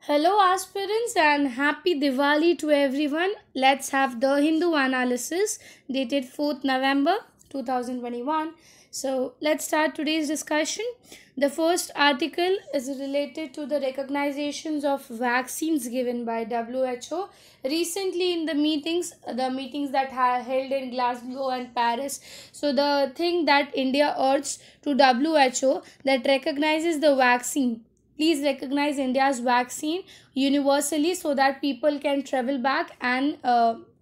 Hello, aspirants, and happy Diwali to everyone. Let's have the Hindu analysis dated 4th November 2021. So, let's start today's discussion. The first article is related to the recognitions of vaccines given by WHO. Recently, in the meetings that are held in Glasgow and Paris. So, the thing that India urged to WHO that recognizes the vaccine. Please recognize India's vaccine universally so that people can travel back and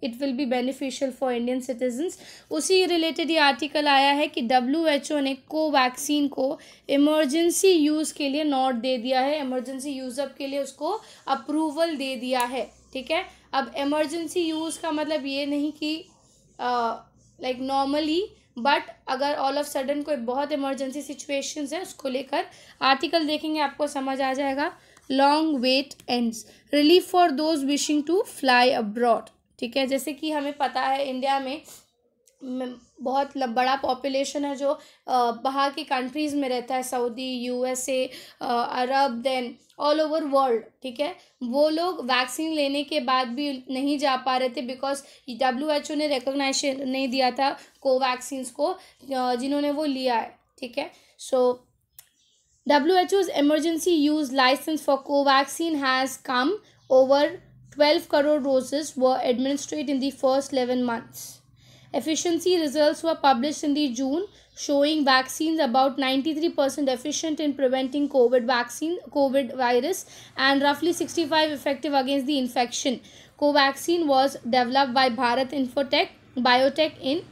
it will be beneficial for Indian citizens. उसी related ये article आया है कि WHO ने Covaxin को emergency use के लिए note दे दिया है, इमरजेंसी यूज़अप के लिए उसको अप्रूवल दे दिया है. ठीक है. अब इमरजेंसी यूज़ का मतलब ये नहीं कि लाइक नॉर्मली, बट अगर ऑल ऑफ सडन कोई बहुत इमरजेंसी सिचुएशंस है उसको लेकर आर्टिकल देखेंगे आपको समझ आ जाएगा. Long wait ends, relief for those wishing to fly abroad. ठीक है. जैसे कि हमें पता है इंडिया में बहुत बड़ा पॉपुलेशन है जो बाहर की कंट्रीज़ में रहता है, सऊदी, यूएसए, अरब, देन ऑल ओवर वर्ल्ड. ठीक है. वो लोग वैक्सीन लेने के बाद भी नहीं जा पा रहे थे बिकॉज WHO ने रिकॉग्निशन नहीं दिया था कोवैक्सीन्स को जिन्होंने वो लिया है. ठीक है. सो WHO's emergency use license for Covaxin has come. Over 12 crore doses were administered in the first 11 months. Efficiency results were published in the June showing vaccines about 93% efficient in preventing COVID virus and roughly 65 effective against the infection. Covaxin was developed by Bharat Infotech Biotech in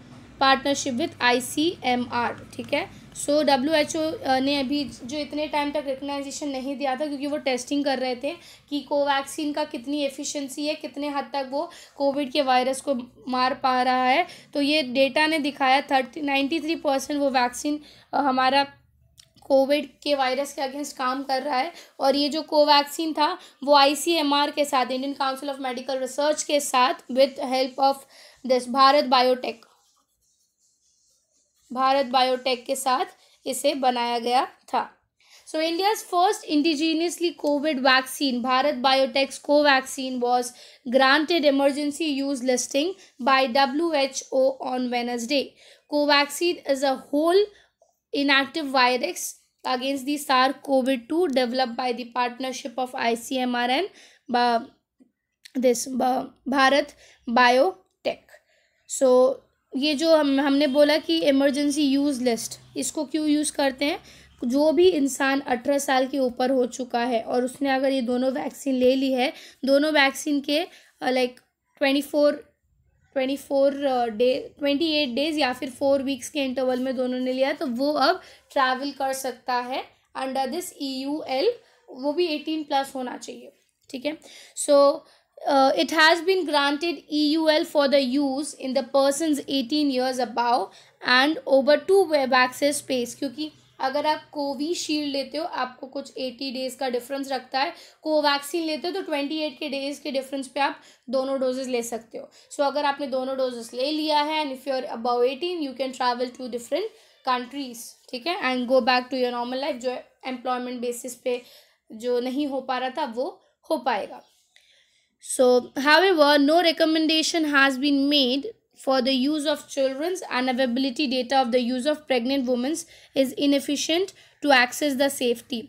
partnership with ICMR. ठीक है. सो WHO ने अभी जो इतने time तक recognisation नहीं दिया था क्योंकि वो टेस्टिंग कर रहे थे कि कोवैक्सीन का कितनी एफिशिएंसी है, कितने हद तक वो कोविड के वायरस को मार पा रहा है. तो ये डेटा ने दिखाया 93% वो वैक्सीन हमारा कोविड के वायरस के अगेंस्ट काम कर रहा है. और ये जो कोवैक्सीन था वो ICMR के साथ, Indian council of medical research के साथ, with help of this Bharat biotech के साथ इसे बनाया गया था. So India's first indigenously covid vaccine Bharat biotech's Covaxin was granted emergency use listing by WHO on Wednesday. Covaxin is a whole inactive virus against the SARS-CoV-2 developed by the partnership of ICMR and Bharat Biotech. So ये जो हमने बोला कि emergency use list, इसको क्यों use करते हैं? जो भी इंसान 18 साल के ऊपर हो चुका है और उसने अगर ये दोनों वैक्सीन ले ली है, दोनों वैक्सीन के लाइक 28 डेज या फिर 4 वीक्स के इंटरवल में दोनों ने लिया, तो वो अब ट्रैवल कर सकता है अंडर दिस EUL. वो भी 18+ होना चाहिए. ठीक है. सो it has been granted EUL for the use in the persons 18 years above and over 2 web access space. क्योंकि अगर आप कोविशील्ड लेते हो आपको कुछ 80 डेज़ का डिफरेंस रखता है, कोवैक्सीन लेते हो तो 28 के डेज़ के डिफरेंस पे आप दोनों डोजेस ले सकते हो. सो अगर आपने दोनों डोजेस ले लिया है and if you are above 18 you can travel to different countries. ठीक है. And go back to your normal life. जो एम्प्लॉयमेंट बेसिस पे जो नहीं हो पा रहा था वो हो पाएगा. So, however, no recommendation has been made for the use of children's. Unavailability data of the use of pregnant women is inefficient to access the safety.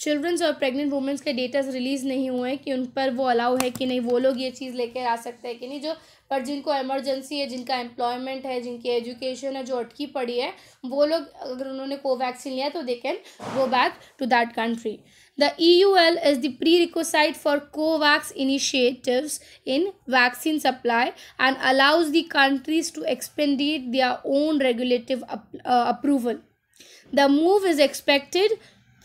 Childrens और प्रेग्नेंट वुमेंस के डेटाज रिलीज़ नहीं हुए हैं कि उन पर वो allow है कि नहीं, वो लोग ये चीज़ लेकर आ सकते हैं कि नहीं. जो पर जिनको इमरजेंसी है, जिनका एम्प्लॉयमेंट है, जिनकी एजुकेशन है जो अटकी पड़ी है, वो लोग अगर उन्होंने कोवैक्सीन लिया तो they can go back to that country. The EUL is the prerequisite for COVAX initiatives in vaccine supply and allows the countries to expedite their own regulative approval. The move is expected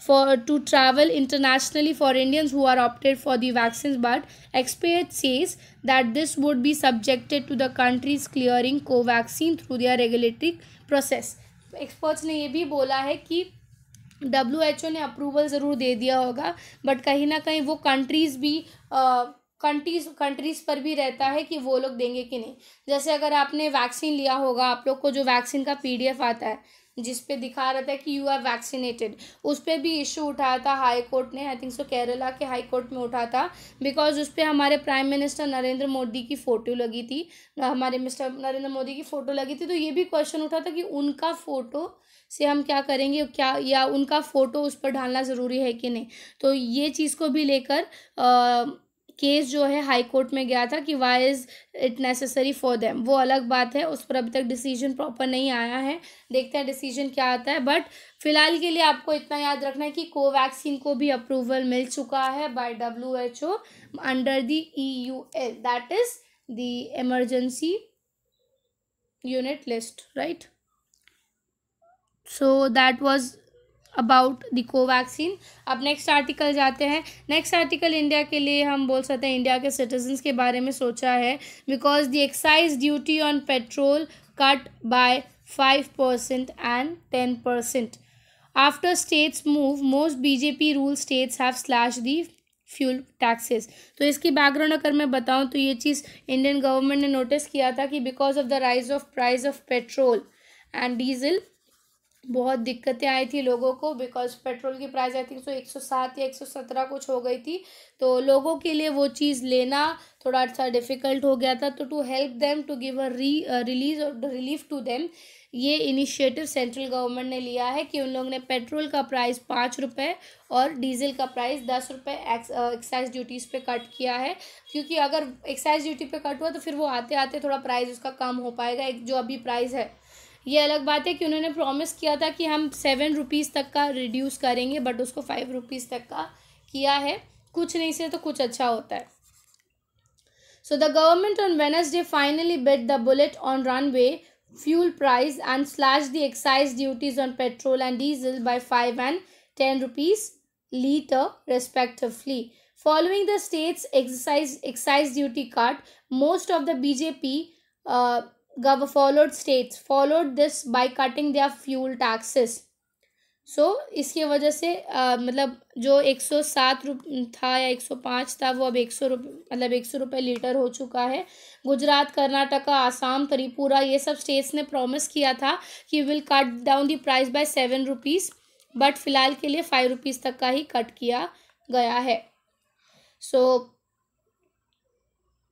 to travel internationally for Indians who are opted for the vaccines, but expert says that this would be subjected to the countries clearing Covaxin through their regulatory process. Experts ने ये भी बोला है कि WHO ने approval ज़रूर दे दिया होगा, बट कहीं ना कहीं वो कंट्रीज़ भी कंट्रीज़ पर भी रहता है कि वो लोग देंगे कि नहीं. जैसे अगर आपने वैक्सीन लिया होगा, आप लोग को जो वैक्सीन का PDF आता है जिस पे दिखा रहा था कि यू आर वैक्सीनेटेड, उस पर भी इशू उठाया था हाई कोर्ट ने, आई थिंक सो केरला के हाई कोर्ट में उठा था, बिकॉज उस पर हमारे प्राइम मिनिस्टर नरेंद्र मोदी की फ़ोटो लगी थी, हमारे मिस्टर नरेंद्र मोदी की फ़ोटो लगी थी। तो ये भी क्वेश्चन उठा था कि उनका फ़ोटो से हम क्या करेंगे, क्या या उनका फ़ोटो उस पर डालना ज़रूरी है कि नहीं। तो ये चीज़ को भी लेकर केस जो है हाई कोर्ट में गया था कि why is it necessary for them. वो अलग बात है, उस पर अभी तक डिसीजन प्रॉपर नहीं आया है, देखते हैं डिसीजन क्या आता है। बट फिलहाल के लिए आपको इतना याद रखना है कि कोवैक्सीन को भी अप्रूवल मिल चुका है by WHO under the EUL, that is the emergency unit list, right. So that was about the Covaxin. अब नेक्स्ट आर्टिकल जाते हैं। नेक्स्ट आर्टिकल इंडिया के लिए हम बोल सकते हैं इंडिया के सिटीजन्स के बारे में सोचा है, because the excise duty on petrol cut by 5% and 10%. After states move, most BJP ruled states have slashed the fuel taxes. तो इसकी बैकग्राउंड अगर मैं बताऊं तो ये चीज़ इंडियन गवर्नमेंट ने नोटिस किया था कि because of the rise of price of petrol and diesel बहुत दिक्कतें आई थी लोगों को, बिकॉज पेट्रोल की प्राइस आई थिंक सो 107 या 117 कुछ हो गई थी। तो लोगों के लिए वो चीज़ लेना थोड़ा सा डिफ़िकल्ट हो गया था। तो to help them, to give a relief to them, ये इनिशिएटिव सेंट्रल गवर्नमेंट ने लिया है कि उन लोगों ने पेट्रोल का प्राइस 5 रुपये और डीजल का प्राइस 10 रुपये एक्साइज ड्यूटीज़ पे कट किया है। क्योंकि अगर एक्साइज ड्यूटी पे कट हुआ तो फिर वो आते आते थोड़ा प्राइस उसका कम हो पाएगा, एक जो अभी प्राइस है। ये अलग बात है कि उन्होंने प्रॉमिस किया था कि हम 7 रुपीज़ तक का रिड्यूस करेंगे, बट उसको 5 रुपीज़ तक का किया है। कुछ नहीं से तो कुछ अच्छा होता है। So the government on Wednesday finally bit the bullet on runaway fuel price and slashed the excise duties on petrol and diesel by 5 and 10 rupees litre respectively. Following the state's excise duty cut, most of the BJP followed this by cutting their fuel taxes. इसकी वजह से मतलब जो 107 था या 105 था वो अब 100 रुपये, मतलब 100 रुपये लीटर हो चुका है। गुजरात, कर्नाटका, आसाम, त्रिपुरा, ये सब स्टेट्स ने प्रॉमिस किया था कि will cut down the price by 7 rupees, but फिलहाल के लिए 5 रुपीज़ तक का ही कट किया गया है।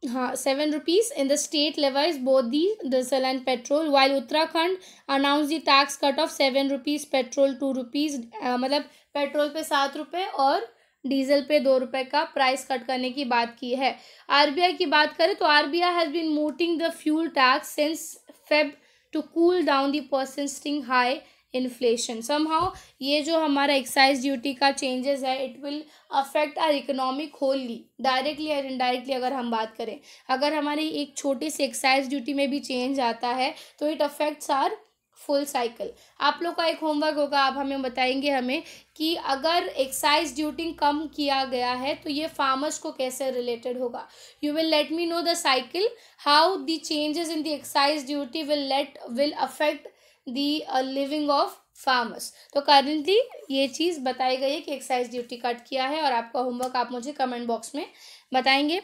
7 rupees in the state levies both the diesel and petrol, while Uttarakhand announced the tax cut of 7 rupees petrol 2 rupees, मतलब पेट्रोल पे 7 रुपये और डीजल पे 2 रुपये का प्राइस कट करने की बात की है। RBI की बात करें तो RBI has been mooting the fuel tax since Feb to cool down the persisting high inflation. Somehow ये जो हमारा एक्साइज ड्यूटी का चेंजेस है, it will affect our economic wholly, directly और इनडायरेक्टली। अगर हम बात करें, अगर हमारी एक छोटी सी एक्साइज ड्यूटी में भी चेंज आता है तो it affects our full cycle. आप लोग का एक होमवर्क होगा, आप हमें बताएंगे हमें कि अगर एक्साइज ड्यूटी कम किया गया है तो ये फार्मर्स को कैसे रिलेटेड होगा। You will let me know the cycle how the changes in the excise duty will affect the living of farmers. तो करेंटली ये चीज़ बताई गई है कि एक्साइज ड्यूटी कट किया है, और आपका होमवर्क आप मुझे कमेंट बॉक्स में बताएंगे।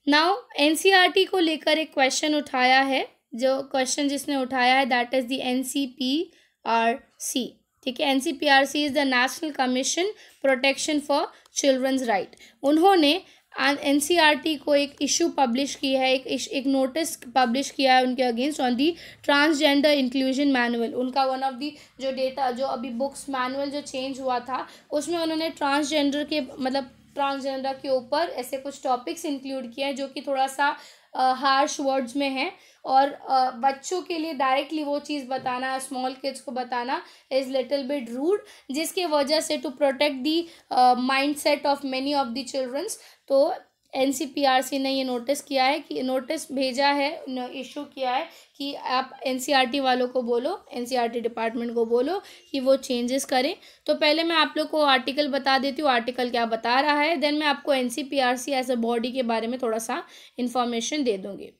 नाउ NCERT को लेकर एक क्वेश्चन उठाया है, जो क्वेश्चन जिसने उठाया है दैट इज़ द NCPRC। ठीक है, NCPRC is the national commission protection for childrens right. उन्होंने NCERT को एक इशू पब्लिश की है, एक नोटिस पब्लिश किया है उनके against on the transgender inclusion manual. उनका वन ऑफ दी जो डेटा, जो अभी बुक्स मैनुअल जो चेंज हुआ था, उसमें उन्होंने ट्रांसजेंडर के मतलब ट्रांसजेंडर के ऊपर ऐसे कुछ टॉपिक्स इंक्लूड किए हैं जो कि थोड़ा सा हार्श वर्ड्स में है, और बच्चों के लिए डायरेक्टली वो चीज़ बताना, स्मॉल किड्स को बताना इज़ लिटिल बिट रूड, जिसके वजह से to protect the mindset of many of the childrens. तो NCPRC ने ये नोटिस किया है, कि नोटिस भेजा है, इशू किया है कि आप NCERT वालों को बोलो, NCERT डिपार्टमेंट को बोलो कि वो चेंजेस करें। तो पहले मैं आप लोग को आर्टिकल बता देती हूँ, आर्टिकल क्या बता रहा है, देन मैं आपको NCPRC एज अ बॉडी के बारे में थोड़ा सा इंफॉर्मेशन दे दूँगी।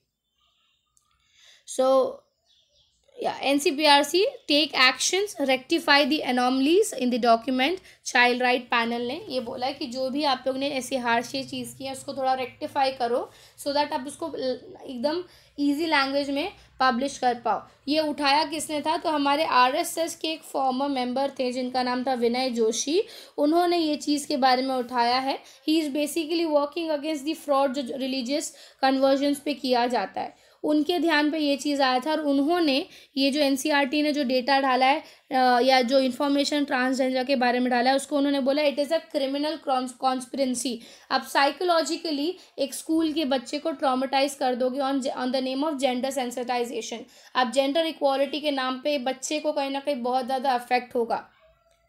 NCPRC take actions rectify the anomalies in the document. Child right panel ने ये बोला है कि जो भी आप लोग ने ऐसी हार्श चीज़ की है उसको थोड़ा रेक्टिफाई करो, सो दैट आप उसको एकदम इजी लैंग्वेज में पब्लिश कर पाओ। ये उठाया किसने था? तो हमारे RSS के एक फॉर्मर मेंबर थे जिनका नाम था विनय जोशी। उन्होंने ये चीज़ के बारे में उठाया है। He is basically working against the fraud जो रिलीजियस कन्वर्जन्स पे किया जाता है, उनके ध्यान पे ये चीज़ आया था और उन्होंने ये जो NCERT ने जो डेटा डाला है या जो इन्फॉर्मेशन ट्रांसजेंडर के बारे में डाला है उसको उन्होंने बोला it is a criminal conspiracy. आप साइकोलॉजिकली एक स्कूल के बच्चे को ट्रॉमेटाइज कर दोगे on the name of gender sensitization. आप जेंडर इक्वालिटी के नाम पे बच्चे को कहीं ना कहीं बहुत ज़्यादा अफेक्ट होगा।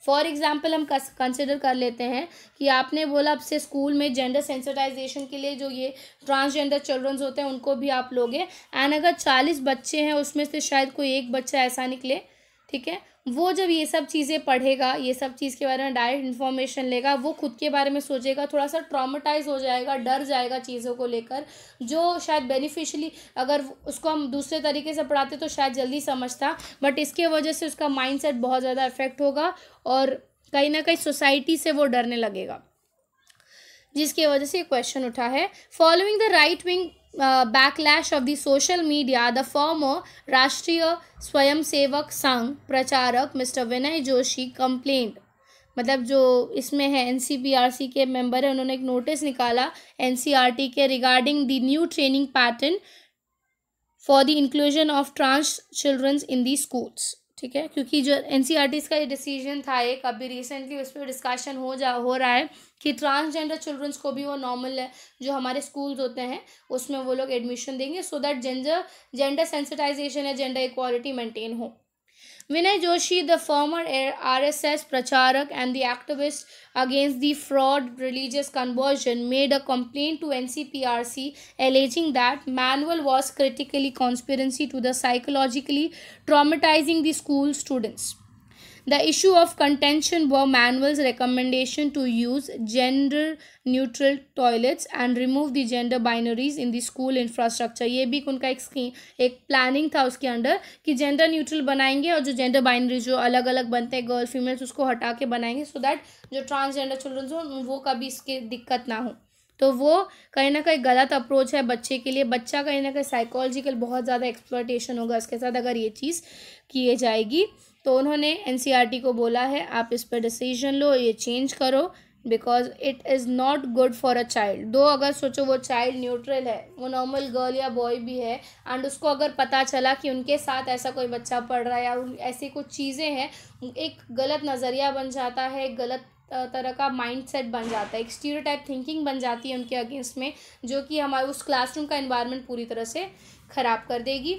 फॉर एग्जाम्पल हम कंसिडर कर लेते हैं कि आपने बोला आपसे स्कूल में जेंडर सेंसिटाइजेशन के लिए जो ये ट्रांसजेंडर चिल्ड्रंस होते हैं उनको भी आप लोगे, एंड अगर 40 बच्चे हैं उसमें से शायद कोई एक बच्चा ऐसा निकले, ठीक है, वो जब ये सब चीज़ें पढ़ेगा, ये सब चीज़ के बारे में डायरेक्ट इन्फॉर्मेशन लेगा, वो खुद के बारे में सोचेगा, थोड़ा सा ट्रॉमेटाइज हो जाएगा, डर जाएगा चीज़ों को लेकर, जो शायद बेनिफिशियली अगर उसको हम दूसरे तरीके से पढ़ाते तो शायद जल्दी समझता, बट इसके वजह से उसका माइंडसेट बहुत ज़्यादा इफेक्ट होगा और कहीं ना कहीं सोसाइटी से वो डरने लगेगा, जिसकी वजह से ये क्वेश्चन उठा है। Following the right wing backlash of the social media, the former राष्ट्रीय स्वयंसेवक संघ प्रचारक मिस्टर विनय जोशी कंप्लेंट, मतलब जो इसमें है NCPRC के मेंबर है, उन्होंने एक नोटिस निकाला NCERT के regarding the new training pattern for the inclusion of trans childrens in the schools, ठीक है, क्योंकि जो NCERT का ये डिसीजन था एक अभी रिसेंटली उस पर डिस्कशन हो रहा है कि ट्रांसजेंडर चिल्ड्रंस को भी वो नॉर्मल है जो हमारे स्कूल्स होते हैं उसमें वो लोग एडमिशन देंगे, सो दैट जेंडर सेंसिटाइजेशन या जेंडर इक्वालिटी मेंटेन हो। Vinay Joshi, the former RSS pracharak and the activist against the fraud religious conversion, made a complaint to NCPRC alleging that manual was critically conspiracy to the psychologically traumatizing the school students. The issue of contention were manual's recommendation to use gender-neutral toilets and remove the gender binaries in the school infrastructure. ये भी उनका एक planning था उसके under कि gender neutral बनाएंगे और जो जेंडर बाइनरी जो अलग अलग बनते हैं गर्ल फीमेल्स उसको हटा के बनाएंगे, सो दैट जो ट्रांसजेंडर चिल्ड्रंस हो वो कभी इसके दिक्कत ना हो। तो वो कहीं ना कहीं गलत अप्रोच है बच्चे के लिए। बच्चा कहीं ना कहीं साइकोलॉजिकल बहुत ज़्यादा एक्सप्लॉयटेशन होगा इसके साथ अगर ये चीज़ किए जाएगी। तो उन्होंने NCERT को बोला है आप इस पर डिसीजन लो, ये चेंज करो, because it is not good for a child. दो अगर सोचो वो चाइल्ड न्यूट्रल है, वो नॉर्मल गर्ल या बॉय भी है, एंड उसको अगर पता चला कि उनके साथ ऐसा कोई बच्चा पढ़ रहा है या ऐसी कुछ चीज़ें हैं, एक गलत नज़रिया बन जाता है, एक गलत तरह का माइंडसेट बन जाता है, एक स्टीरियोटाइप थिंकिंग बन जाती है उनके अगेंस्ट में, जो कि हमारे उस क्लासरूम का एनवायरनमेंट पूरी तरह से ख़राब कर देगी,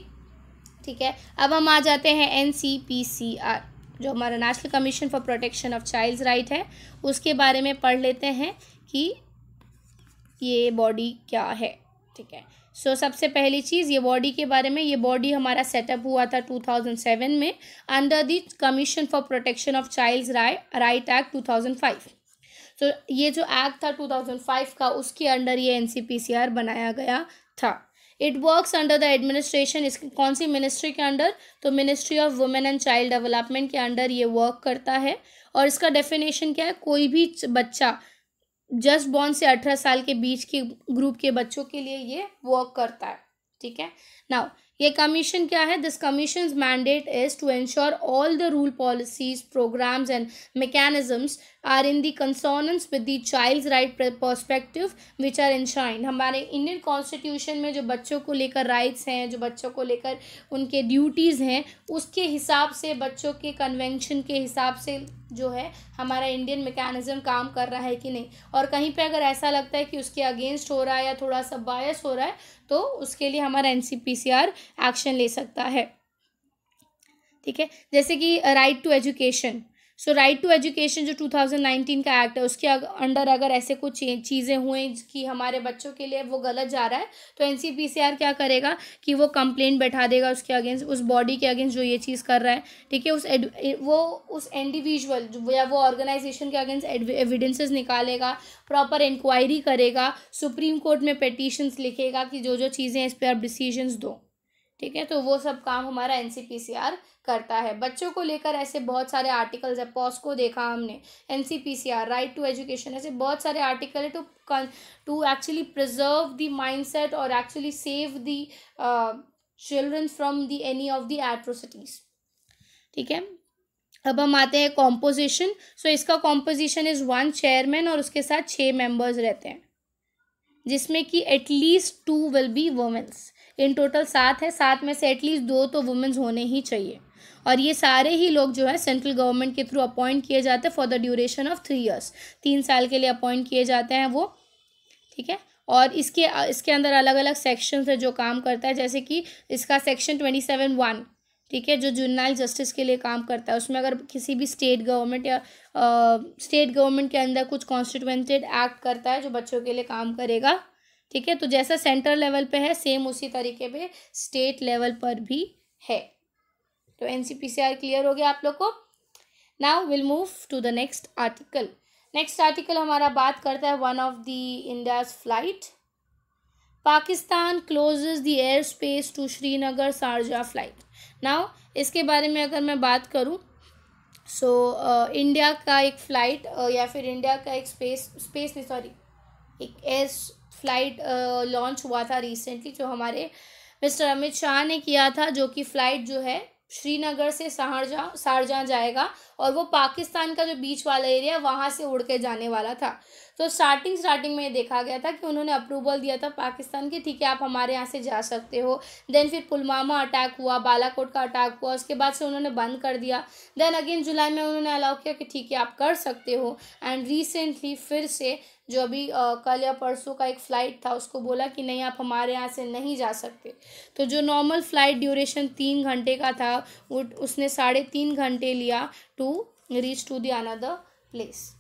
ठीक है। अब हम आ जाते हैं NCPCR जो हमारा national commission for protection of child's right है, उसके बारे में पढ़ लेते हैं कि ये बॉडी क्या है, ठीक है। सो सबसे पहली चीज़ ये बॉडी के बारे में, ये बॉडी हमारा सेटअप हुआ था 2007 में under the commission for protection of child's right act 2005। तो ये जो एक्ट था 2005 का उसके अंडर ये NCPCR बनाया गया था। It works under the administration, इस कौन सी मिनिस्ट्री के अंडर? तो ministry of women and child development के अंडर ये वर्क करता है। और इसका डेफिनेशन क्या है? कोई भी बच्चा जस्ट बॉर्न से 18 साल के बीच के ग्रुप के बच्चों के लिए ये वर्क करता है, ठीक है। नाउ ये कमीशन क्या है? This commission's mandate is to ensure all the rule policies programmes and mechanisms are in the consonance with the child's right perspective which are enshrined. हमारे इंडियन कॉन्स्टिट्यूशन में जो बच्चों को लेकर राइट्स हैं, जो बच्चों को लेकर उनके ड्यूटीज़ हैं, उसके हिसाब से बच्चों के कन्वेंशन के हिसाब से जो है हमारा इंडियन मैकेनिज्म काम कर रहा है कि नहीं। और कहीं पे अगर ऐसा लगता है कि उसके अगेंस्ट हो रहा है या थोड़ा सा बायस हो रहा है तो उसके लिए हमारा NCPCR एक्शन ले सकता है, ठीक है। जैसे कि right to education, so right to education जो 2019 का एक्ट है उसके अंडर अगर ऐसे कुछ चीज़ें हुई कि हमारे बच्चों के लिए वो गलत जा रहा है तो NCPCR क्या करेगा कि वो कंप्लेंट बैठा देगा उसके अगेंस्ट, उस बॉडी के अगेंस्ट जो ये चीज़ कर रहा है, ठीक है। उस इंडिविजुअल या वो ऑर्गेनाइजेशन के अगेंस्ट एविडेंसेस निकालेगा, प्रॉपर इंक्वायरी करेगा, सुप्रीम कोर्ट में पिटीशंस लिखेगा कि जो जो चीज़ें इस पर आप डिसीजंस दो, ठीक है, तो वो सब काम हमारा एनसीपीसीआर करता है। बच्चों को लेकर ऐसे बहुत सारे आर्टिकल्स है, पॉस्को देखा हमने, एनसीपीसीआर, राइट टू एजुकेशन, ऐसे बहुत सारे आर्टिकल है to actually preserve the mindset और actually save the children from the any of the atrocities. ठीक है, अब हम आते हैं कॉम्पोजिशन। सो इसका कॉम्पोजिशन इज 1 चेयरमैन और उसके साथ 6 मेंबर्स रहते हैं, जिसमें कि at least 2 will be womens. In total 7 है, 7 में से एटलीस्ट 2 तो वुमेन्स होने ही चाहिए। और ये सारे ही लोग जो है सेंट्रल गवर्नमेंट के थ्रू अपॉइंट किए जाते हैं for the duration of 3 years, 3 साल के लिए अपॉइंट किए जाते हैं वो। ठीक है, और इसके अंदर अलग अलग सेक्शंस है जो काम करता है, जैसे कि इसका सेक्शन 27(1), ठीक है, जो जुवेनाइल जस्टिस के लिए काम करता है। उसमें अगर किसी भी स्टेट गवर्नमेंट या स्टेट गवर्नमेंट के अंदर कुछ कॉन्स्टिट्यूएंटेड एक्ट करता है जो बच्चों के लिए काम करेगा, ठीक है, तो जैसा सेंट्रल लेवल पे है सेम उसी तरीके पे स्टेट लेवल पर भी है। तो एनसीपीसीआर क्लियर हो गया आप लोग को। Now will move to the next article. Next article हमारा बात करता है one of the India's flight. Pakistan closes the air space to Srinagar Sharjah flight. Now इसके बारे में अगर मैं बात करूं, सो इंडिया का एक फ्लाइट या फिर इंडिया का एक एक एयर फ्लाइट लॉन्च हुआ था रिसेंटली, जो हमारे मिस्टर अमित शाह ने किया था, जो कि फ़्लाइट जो है श्रीनगर से शारजाह जाएगा और वो पाकिस्तान का जो बीच वाला एरिया वहाँ से उड़ के जाने वाला था। तो स्टार्टिंग में ये देखा गया था कि उन्होंने अप्रूवल दिया था पाकिस्तान की, ठीक है आप हमारे यहाँ से जा सकते हो। देन फिर पुलवामा अटैक हुआ, बालाकोट का अटैक हुआ, उसके बाद से उन्होंने बंद कर दिया। देन अगेन जुलाई में उन्होंने अलाउ किया कि ठीक है आप कर सकते हो। एंड रिसेंटली फिर से जो अभी कल या परसों का एक फ़्लाइट था उसको बोला कि नहीं आप हमारे यहाँ से नहीं जा सकते। तो जो नॉर्मल फ़्लाइट ड्यूरेशन 3 घंटे का था उसने 3.5 घंटे लिया to reach to the another place.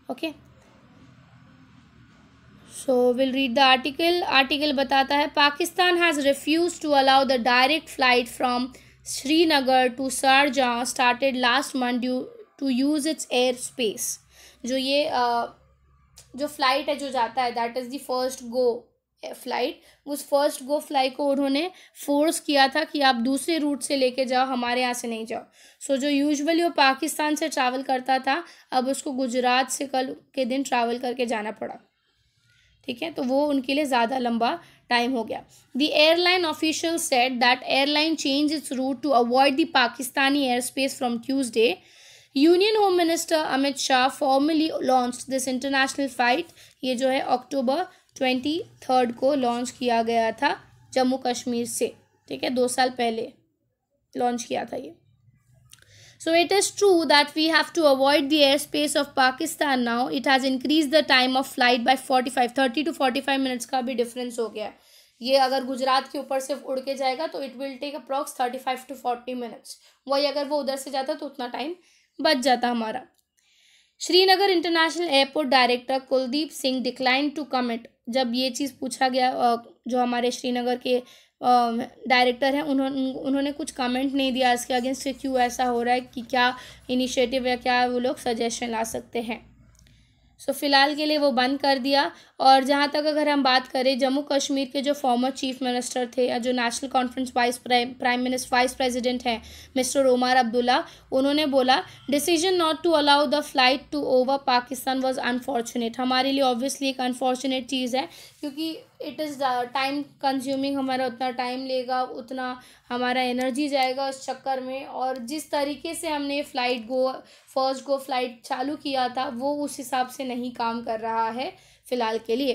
Okay, so will read the article. Article बताता है Pakistan has refuse to allow the direct flight from Srinagar to Sharjah started last month due to use its air space. जो ये जो flight है जो जाता है that is the first go flight, उस फर्स्ट गो फ्लाइट को उन्होंने फोर्स किया था कि आप दूसरे रूट से लेके जाओ, हमारे यहाँ से नहीं जाओ। सो जो यूजुअली वो पाकिस्तान से ट्रैवल करता था अब उसको गुजरात से कल के दिन ट्रैवल करके जाना पड़ा। ठीक है, तो वो उनके लिए ज़्यादा लंबा टाइम हो गया। The airline official said that airline change its route to avoid the Pakistani air space from Tuesday. Union home minister Amit Shah formally launch this international flight. ये जो है अक्टूबर 23 को लॉन्च किया गया था जम्मू कश्मीर से। ठीक है, 2 साल पहले लॉन्च किया था ये। So it is true that we have to avoid the airspace of Pakistan now. It has increased the time of flight by 30 to 45 minutes का भी डिफरेंस हो गया। ये अगर गुजरात के ऊपर से उड़ के जाएगा तो it will take approx 35 to 40 minutes. वही अगर वो उधर से जाता तो उतना टाइम बच जाता हमारा। Srinagar international airport director Kuldeep Singh decline to comment. जब ये चीज़ पूछा गया जो हमारे श्रीनगर के डायरेक्टर हैं उन्होंने कुछ कमेंट नहीं दिया इसके अगेंस्ट कि क्यों ऐसा हो रहा है, कि क्या इनिशिएटिव या क्या वो लोग सजेशन ला सकते हैं। सो फिलहाल के लिए वो बंद कर दिया। और जहाँ तक अगर हम बात करें जम्मू कश्मीर के जो फॉर्मर चीफ मिनिस्टर थे या जो नेशनल कॉन्फ्रेंस वाइस प्रेसिडेंट हैं मिस्टर ओमर अब्दुल्ला, उन्होंने बोला decision not to allow the flight to over Pakistan was unfortunate. हमारे लिए ऑब्वियसली एक अनफॉर्चुनेट चीज़ है क्योंकि इट इज़ टाइम कंज्यूमिंग, हमारा उतना टाइम लेगा, उतना हमारा एनर्जी जाएगा उस चक्कर में। और जिस तरीके से हमने फर्स्ट गो फ्लाइट चालू किया था वो उस हिसाब से नहीं काम कर रहा है फिलहाल के लिए।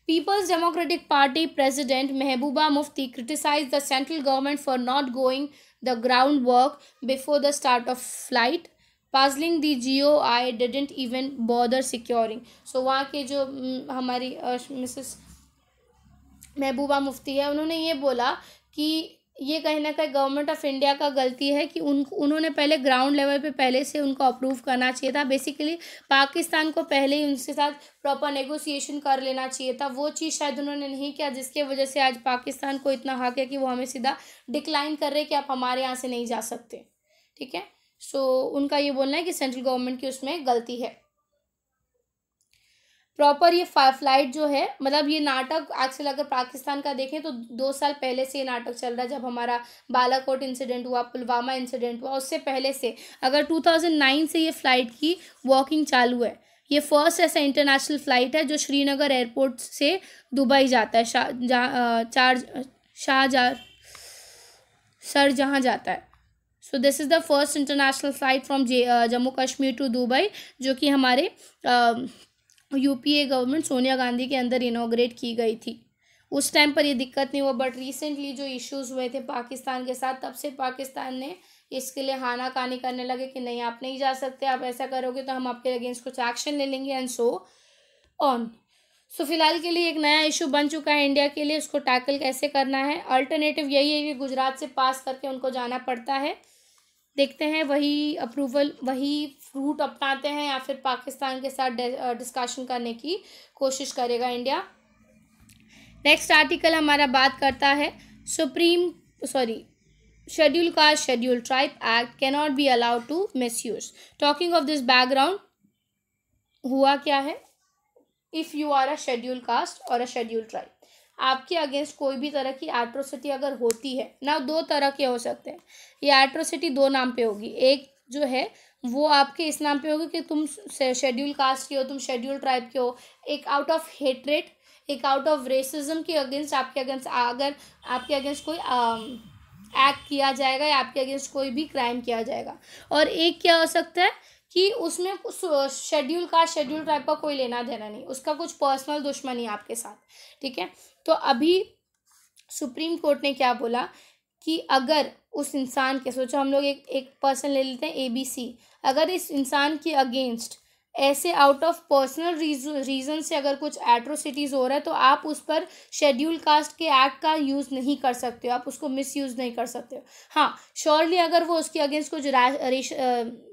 Peoples Democratic Party president Mehbooba Mufti criticise the central government for not going the ground work before the start of flight, puzzling the GOI didn't even bother securing. So वहाँ के जो हमारी मिसेस महबूबा मुफ्ती है उन्होंने ये बोला कि ये कहीं ना कहीं गवर्नमेंट ऑफ इंडिया का गलती है कि उन्होंने पहले ग्राउंड लेवल पे पहले से उनको अप्रूव करना चाहिए था। बेसिकली पाकिस्तान को पहले ही उनके साथ प्रॉपर नेगोशिएशन कर लेना चाहिए था, वो चीज़ शायद उन्होंने नहीं किया, जिसके वजह से आज पाकिस्तान को इतना हक है कि वो हमें सीधा डिक्लाइन कर रहे कि आप हमारे यहाँ से नहीं जा सकते। ठीक है, सो उनका ये बोलना है कि सेंट्रल गवर्नमेंट की उसमें गलती है। प्रॉपर ये फ्लाइट जो है, मतलब ये नाटक एक्चुअली अगर पाकिस्तान का देखें तो 2 साल पहले से ये नाटक चल रहा है, जब हमारा बालाकोट इंसिडेंट हुआ, पुलवामा इंसिडेंट हुआ, उससे पहले से अगर 2009 से ये फ़्लाइट की वॉकिंग चालू है। ये फर्स्ट ऐसा इंटरनेशनल फ़्लाइट है जो श्रीनगर एयरपोर्ट से दुबई जाता है, शारजाह जाता है। So this is the first international flight from Jammu Kashmir to Dubai, जो कि हमारे यूपीए गवर्नमेंट सोनिया गांधी के अंदर इनॉग्रेट की गई थी। उस टाइम पर ये दिक्कत नहीं हुआ, बट रिसेंटली जो इश्यूज़ हुए थे पाकिस्तान के साथ, तब से पाकिस्तान ने इसके लिए हानाकानी करने लगे कि नहीं, आप नहीं जा सकते, आप ऐसा करोगे तो हम आपके अगेंस्ट कुछ एक्शन ले लेंगे एंड सो ऑन। सो फिलहाल के लिए एक नया इशू बन चुका है इंडिया के लिए, उसको टैकल कैसे करना है। अल्टरनेटिव यही है कि गुजरात से पास करके उनको जाना पड़ता है। देखते हैं वही अप्रूवल, वही रूट अपनाते हैं या फिर पाकिस्तान के साथ डिस्कशन करने की कोशिश करेगा इंडिया। नेक्स्ट आर्टिकल हमारा बात करता है schedule caste schedule tribe act can not be allowed to misuse. Talking of this background, हुआ क्या है, if you are a schedule caste और अ शेड्यूल ट्राइब, आपके अगेंस्ट कोई भी तरह की एट्रोसिटी अगर होती है ना, 2 तरह के हो सकते हैं। ये एट्रोसिटी 2 नाम पे होगी। एक जो है वो आपके इस नाम पे होगी कि तुम शेड्यूल कास्ट के हो, तुम शेड्यूल ट्राइब के हो। एक आउट ऑफ हेट्रेड, एक आउट ऑफ रेसिज्म के अगेंस्ट, आपके अगेंस्ट अगर आपके अगेंस्ट कोई एक्ट किया जाएगा या आपके अगेंस्ट कोई भी क्राइम किया जाएगा। और एक क्या हो सकता है कि उसमें शेड्यूल कास्ट शेड्यूल ट्राइब का कोई लेना देना नहीं, उसका कुछ पर्सनल दुश्मनी आपके साथ, ठीक है। तो अभी सुप्रीम कोर्ट ने क्या बोला कि अगर उस इंसान के, सोचो हम लोग एक पर्सन ले लेते हैं ABC, अगर इस इंसान के अगेंस्ट ऐसे आउट ऑफ पर्सनल रीज़न से अगर कुछ एट्रोसिटीज़ हो रहा है, तो आप उस पर शेड्यूल कास्ट के एक्ट का यूज़ नहीं कर सकते हो, आप उसको मिसयूज़ नहीं कर सकते हो। हाँ, श्योरली अगर वो उसके अगेंस्ट कुछ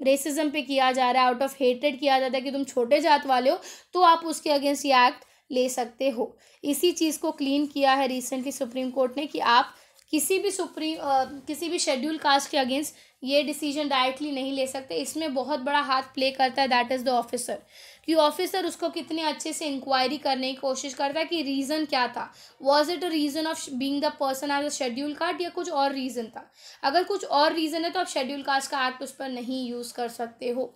रेसिज्म पे किया जा रहा है, आउट ऑफ हेट्रेड किया जाता है कि तुम छोटे जात वाले हो, तो आप उसके अगेंस्ट ये एक्ट ले सकते हो। इसी चीज़ को क्लीन किया है रिसेंटली सुप्रीम कोर्ट ने कि आप किसी भी शेड्यूल कास्ट के अगेंस्ट ये डिसीजन डायरेक्टली नहीं ले सकते। इसमें बहुत बड़ा हाथ प्ले करता है, दैट इज़ द ऑफिसर, कि ऑफिसर उसको कितने अच्छे से इंक्वायरी करने की कोशिश करता है कि रीज़न क्या था, was it a reason of being the person as a schedule caste या कुछ और रीज़न था। अगर कुछ और रीज़न है तो आप शेड्यूल कास्ट का एक्ट उस पर नहीं यूज़ कर सकते हो।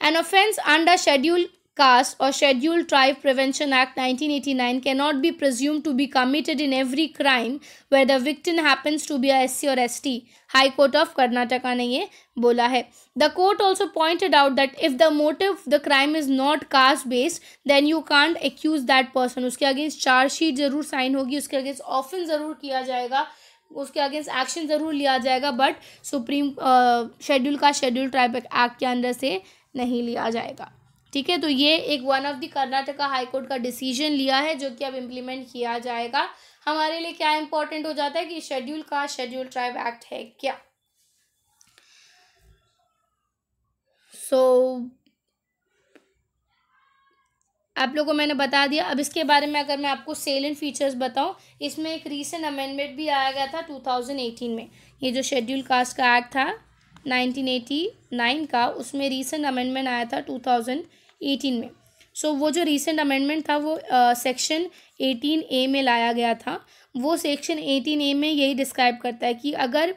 An offence under Scheduled Caste or Scheduled Tribe Prevention Act 1989 cannot be presumed to be committed in every crime where the victim happens to be a SC or ST. High Court of Karnataka ने ये बोला है। The court also pointed out that if the motive the crime is not caste based, then you can't accuse that person. उसके against chargesheet जरूर sign होगी, उसके against offence ज़रूर किया जाएगा, उसके अगेंस्ट एक्शन ज़रूर लिया जाएगा, बट सुप्रीम शेड्यूल का शेड्यूल ट्राइब एक्ट के अंदर से नहीं लिया जाएगा, ठीक है। तो ये एक one of the Karnataka high court का डिसीजन लिया है जो कि अब इम्प्लीमेंट किया जाएगा। हमारे लिए क्या इंपॉर्टेंट हो जाता है कि शेड्यूल का शेड्यूल ट्राइब एक्ट है क्या। आप लोगों को मैंने बता दिया। अब इसके बारे में अगर मैं आपको सेलेंट फीचर्स बताऊं, इसमें एक रीसेंट अमेंडमेंट भी आया गया था 2018 में। ये जो शेड्यूल कास्ट का एक्ट था 1989 का, उसमें रीसेंट अमेंडमेंट आया था 2018 में। सो वो जो रीसेंट अमेंडमेंट था वो सेक्शन 18A में लाया गया था। वो सेक्शन 18A में यही डिस्क्राइब करता है कि अगर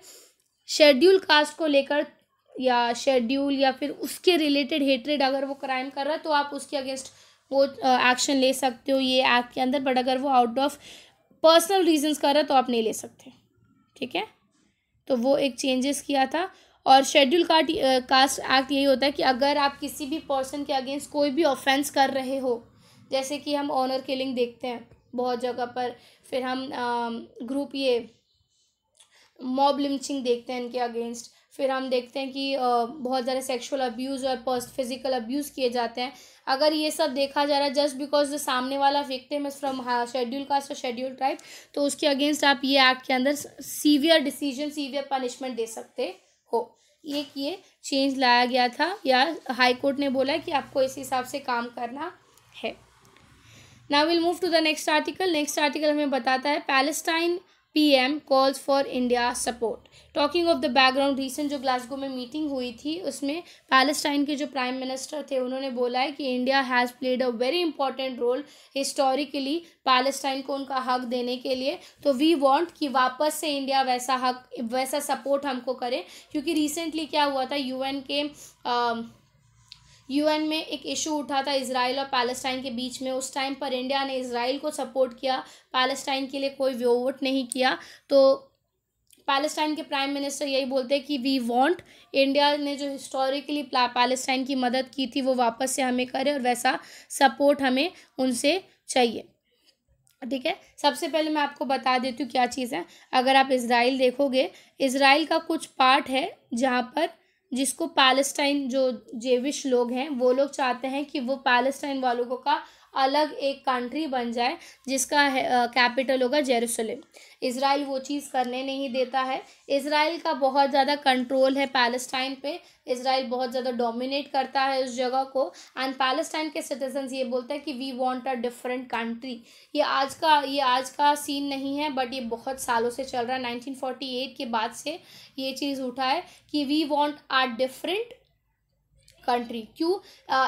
शेड्यूल कास्ट को लेकर या शेड्यूल या फिर उसके रिलेटेड हेट्रेड अगर वो क्राइम कर रहा है तो आप उसके अगेंस्ट वो एक्शन ले सकते हो ये एक्ट के अंदर, बट अगर वो आउट ऑफ पर्सनल रीजंस कर रहा है तो आप नहीं ले सकते, ठीक है। तो वो एक चेंजेस किया था। और शेड्यूल कास्ट एक्ट यही होता है कि अगर आप किसी भी पर्सन के अगेंस्ट कोई भी ऑफेंस कर रहे हो, जैसे कि हम ऑनर किलिंग देखते हैं बहुत जगह पर, फिर हम ग्रुप ये मॉब लिंचिंग देखते हैं इनके अगेंस्ट, फिर हम देखते हैं कि बहुत ज़्यादा सेक्सुअल अब्यूज़ और फिजिकल अब्यूज़ किए जाते हैं। अगर ये सब देखा जा रहा है जस्ट बिकॉज द सामने वाला victim is from schedule caste और शेड्यूल ट्राइब, तो उसके अगेंस्ट आप ये एक्ट के अंदर सीवियर डिसीजन, सीवियर पनिशमेंट दे सकते हो। ये चेंज लाया गया था या हाई कोर्ट ने बोला है कि आपको इस हिसाब से काम करना है। Now will move to the next article. Next article हमें बताता है Palestine PM calls for India support. Talking of the background, recent जो ग्लासगो में मीटिंग हुई थी उसमें पैलेस्टाइन के जो प्राइम मिनिस्टर थे उन्होंने बोला है कि India has played a very important role historically Palestine को उनका हक देने के लिए। तो वी वांट कि वापस से इंडिया वैसा हक वैसा सपोर्ट हमको करे, क्योंकि रिसेंटली क्या हुआ था, यूएन में एक इशू उठा था इजराइल और पैलेस्टाइन के बीच में। उस टाइम पर इंडिया ने इजराइल को सपोर्ट किया, पैलेस्टाइन के लिए कोई वोट नहीं किया। तो पैलेस्टाइन के प्राइम मिनिस्टर यही बोलते हैं कि वी वांट इंडिया ने जो हिस्टोरिकली पैलेस्टाइन की मदद की थी वो वापस से हमें करे और वैसा सपोर्ट हमें उनसे चाहिए। ठीक है, सबसे पहले मैं आपको बता देती हूँ क्या चीज़ है। अगर आप इजराइल देखोगे, इजराइल का कुछ पार्ट है जहाँ पर जिसको पैलेस्टाइन जो जेविश लोग हैं वो लोग चाहते हैं कि वो पैलेस्टाइन वालों को का अलग एक कंट्री बन जाए जिसका कैपिटल होगा जेरूसलम। इजराइल वो चीज़ करने नहीं देता है। इजराइल का बहुत ज़्यादा कंट्रोल है पैलेस्टाइन पे, इजराइल बहुत ज़्यादा डोमिनेट करता है उस जगह को। एंड पैलेस्टाइन के सिटीजन्स ये बोलते हैं कि we want a different country. ये आज का सीन नहीं है, बट ये बहुत सालों से चल रहा है। 1948 के बाद से ये चीज़ उठा है कि we want a different country. क्यों?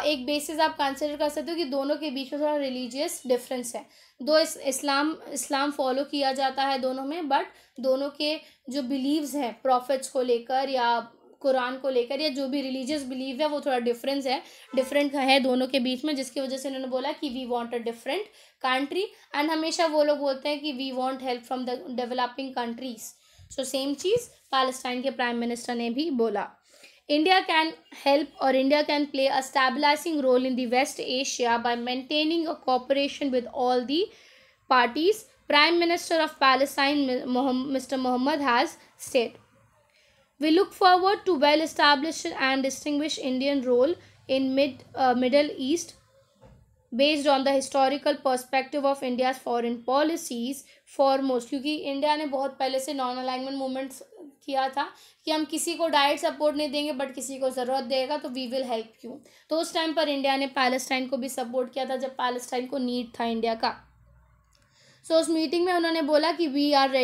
एक बेसिस आप कंसिडर कर सकते हो कि दोनों के बीच में थोड़ा रिलीजियस डिफरेंस है। दो इस्लाम फॉलो किया जाता है दोनों में, बट दोनों के जो बिलीव्स हैं प्रॉफिट्स को लेकर या कुरान को लेकर या जो भी रिलीजियस बिलीव है वो थोड़ा डिफरेंट है दोनों के बीच में, जिसकी वजह से उन्होंने बोला कि we want a different country. And हमेशा वो लोग बोलते हैं कि we want help from the developing countries. So same चीज़ पैलेस्टाइन के प्राइम मिनिस्टर ने भी बोला। India can help or India can play a stabilizing role in the West Asia by maintaining a cooperation with all the parties, Prime Minister of Palestine Mr. Mohammed has said. We look forward to well-established and distinguished Indian role in Middle East based on the historical perspective of India's foreign policies foremost, क्योंकि India ने बहुत पहले से non alignment movements किया था कि हम किसी को डायरेक्ट सपोर्ट नहीं देंगे बट किसी को ज़रूरत देगा तो वी विल हेल्प यू। तो उस टाइम पर इंडिया ने पैलेस्टाइन को भी सपोर्ट किया था जब पैलेस्टाइन को नीड था इंडिया का। सो उस मीटिंग में उन्होंने बोला कि वी आर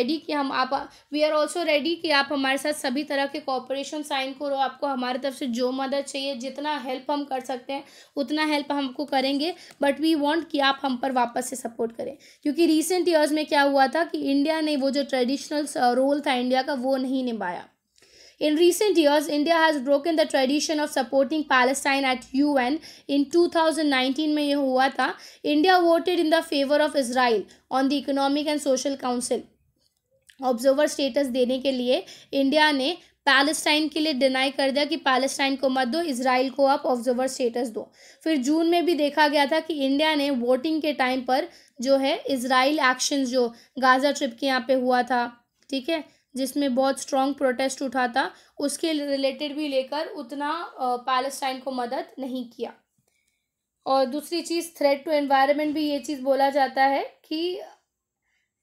ऑल्सो रेडी कि आप हमारे साथ सभी तरह के कॉपरेशन साइन करो। आपको हमारी तरफ से जो मदद चाहिए, जितना हेल्प हम कर सकते हैं उतना हेल्प हमको करेंगे, बट वी वांट कि आप हम पर वापस से सपोर्ट करें। क्योंकि रिसेंट ईयर्स में क्या हुआ था कि इंडिया ने वो जो ट्रेडिशनल रोल था इंडिया का वो नहीं निभाया। In recent years, India has broken the tradition of supporting Palestine at UN. In 2019 में ये हुआ था, India voted in the favor of Israel on the Economic and Social Council. Observer status देने के लिए इंडिया ने पैलेस्टाइन के लिए डिनाई कर दिया कि पैलेस्टाइन को मत दो, इजराइल को आप ऑब्जर्वर स्टेटस दो। फिर जून में भी देखा गया था कि इंडिया ने वोटिंग के टाइम पर जो है इजराइल एक्शंस जो गाजा ट्रिप के यहाँ पे हुआ था, ठीक है, जिसमें बहुत स्ट्रॉन्ग प्रोटेस्ट उठा था, उसके रिलेटेड भी लेकर उतना पैलेस्टाइन को मदद नहीं किया। और दूसरी चीज़ थ्रेट टू एनवायरनमेंट भी ये चीज़ बोला जाता है कि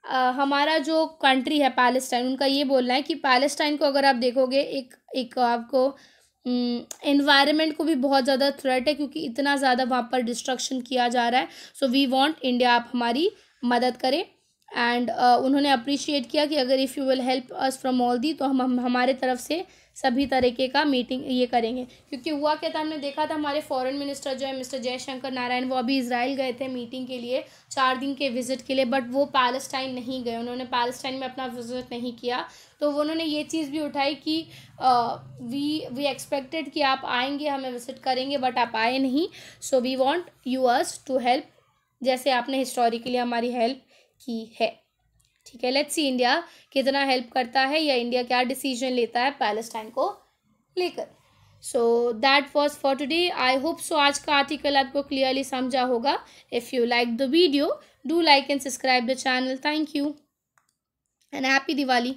हमारा जो कंट्री है पैलेस्टाइन, उनका ये बोलना है कि पैलेस्टाइन को अगर आप देखोगे एक आपको एनवायरनमेंट को भी बहुत ज़्यादा थ्रेट है क्योंकि इतना ज़्यादा वहाँ पर डिस्ट्रक्शन किया जा रहा है। सो वी वांट इंडिया आप हमारी मदद करें। एंड उन्होंने अप्रिशिएट किया कि अगर if you will help us from all the, तो हम हमारे तरफ से सभी तरीके का मीटिंग ये करेंगे। क्योंकि हुआ क्या था, हमने देखा था हमारे फॉरेन मिनिस्टर जो है मिस्टर जयशंकर नारायण, वो अभी इजराइल गए थे मीटिंग के लिए 4 दिन के विजिट के लिए, बट वो पैलेस्टाइन नहीं गए, उन्होंने पैलेस्टाइन में अपना विजिट नहीं किया। तो उन्होंने ये चीज़ भी उठाई कि वी एक्सपेक्टेड कि आप आएंगे, हमें विजिट करेंगे, बट आप आए नहीं। So we want you us to help, जैसे आपने हिस्टोरिकली हमारी हेल्प की है। ठीक है, लेट्स सी इंडिया कितना हेल्प करता है या इंडिया क्या डिसीजन लेता है पैलेस्टाइन को लेकर। सो that was for today. I hope so आज का आर्टिकल आपको क्लियरली समझा होगा। If you like the video, do like and subscribe the channel. Thank you and happy Diwali.